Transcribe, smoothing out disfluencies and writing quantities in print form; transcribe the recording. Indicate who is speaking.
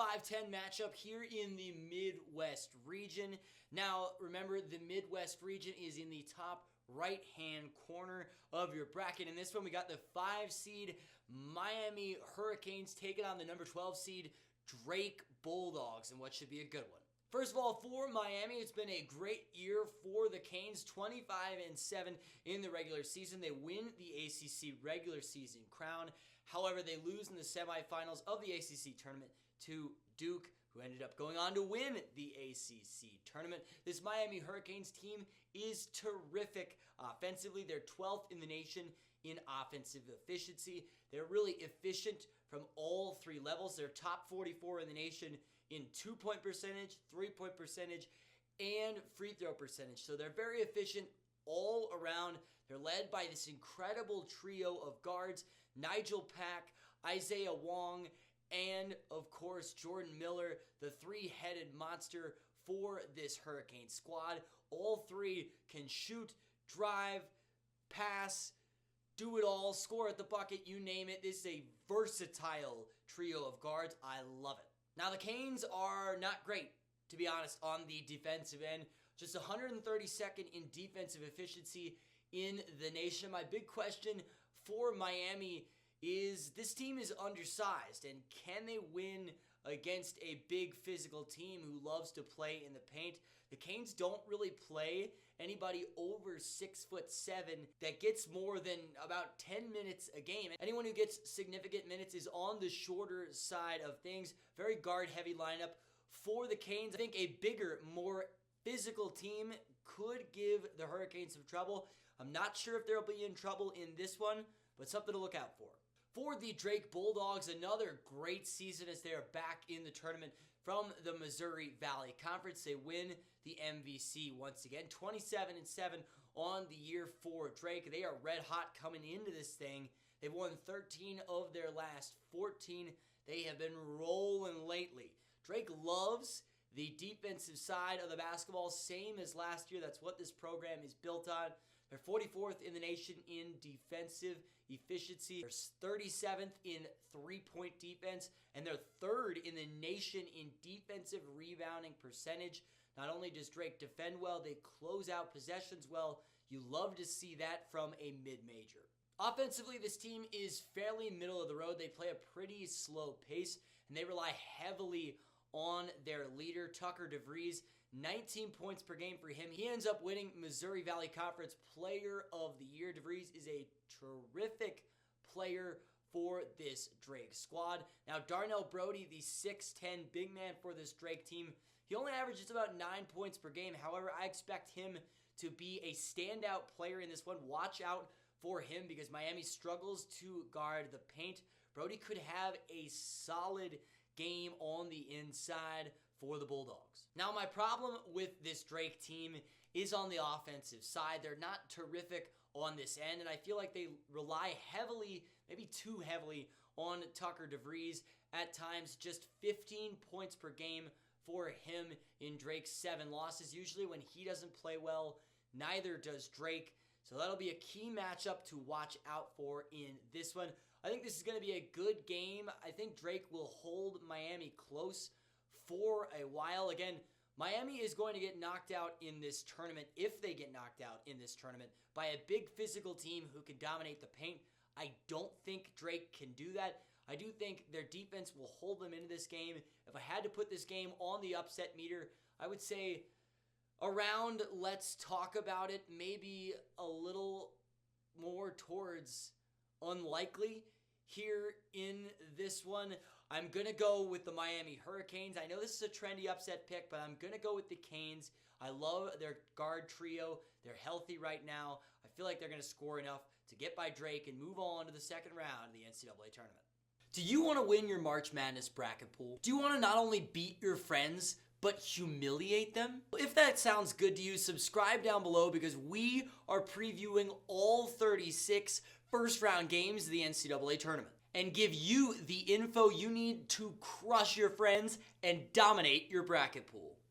Speaker 1: 5-10 matchup here in the Midwest region. Now, remember, the Midwest region is in the top right-hand corner of your bracket. In this one, we got the 5 seed Miami Hurricanes taking on the number 12 seed Drake Bulldogs in what should be a good one. First of all, for Miami, it's been a great year for the Canes, 25-7 in the regular season. They win the ACC regular season crown. However, they lose in the semifinals of the ACC tournament to Duke, who ended up going on to win the ACC tournament. This Miami Hurricanes team is terrific offensively. They're 12th in the nation in offensive efficiency. They're really efficient from all 3 levels. They're top 44 in the nation in 2-point percentage, 3-point percentage, and free throw percentage. So they're very efficient all around. They're led by this incredible trio of guards, Nigel Pack, Isaiah Wong, and of course Jordan Miller, the 3-headed monster for this Hurricane squad. All 3 can shoot, drive, pass, do it all, score at the bucket, you name it. This is a versatile trio of guards. I love it. Now, the Canes are not great, to be honest, on the defensive end. Just 132nd in defensive efficiency in the nation. My big question for Miami is this team is undersized, and can they win against a big physical team who loves to play in the paint? The Canes don't really play anybody over 6'7" that gets more than about 10 minutes a game. Anyone who gets significant minutes is on the shorter side of things. Very guard-heavy lineup for the Canes. I think a bigger, more physical team could give the Hurricanes some trouble. I'm not sure if they'll be in trouble in this one, but something to look out for. For the Drake Bulldogs, another great season as they are back in the tournament from the Missouri Valley Conference. They win the MVC once again, 27-7 on the year for Drake. They are red hot coming into this thing. They've won 13 of their last 14. They have been rolling lately. Drake loves the defensive side of the basketball, same as last year. That's what this program is built on. They're 44th in the nation in defensive efficiency. They're 37th in 3-point defense, and they're 3rd in the nation in defensive rebounding percentage. Not only does Drake defend well, they close out possessions well. You love to see that from a mid-major. Offensively, this team is fairly middle of the road. They play a pretty slow pace, and they rely heavily on their leader, Tucker DeVries. 19 points per game for him. He ends up winning Missouri Valley Conference Player of the Year. DeVries is a terrific player for this Drake squad. Now, Darnell Brody, the 6'10" big man for this Drake team, he only averages about 9 points per game. However, I expect him to be a standout player in this one. Watch out for him because Miami struggles to guard the paint. Brody could have a solid game on the inside for the Bulldogs. Now, my problem with this Drake team is on the offensive side. They're not terrific on this end, and I feel like they rely heavily, maybe too heavily, on Tucker DeVries. At times, just 15 points per game for him in Drake's 7 losses. Usually when he doesn't play well, neither does Drake. So that'll be a key matchup to watch out for in this one. I think this is going to be a good game. I think Drake will hold Miami close for a while. Again, Miami is going to get knocked out in this tournament, if they get knocked out in this tournament, by a big physical team who can dominate the paint. I don't think Drake can do that. I do think their defense will hold them into this game. If I had to put this game on the upset meter, I would say around, let's talk about it, maybe a little more towards unlikely here in this one. I'm going to go with the Miami Hurricanes. I know this is a trendy upset pick, but I'm going to go with the Canes. I love their guard trio. They're healthy right now. I feel like they're going to score enough to get by Drake and move on to the second round of the NCAA tournament. Do you want to win your March Madness bracket pool? Do you want to not only beat your friends, but humiliate them? If that sounds good to you, subscribe down below because we are previewing all 36 first-round games of the NCAA tournament and give you the info you need to crush your friends and dominate your bracket pool.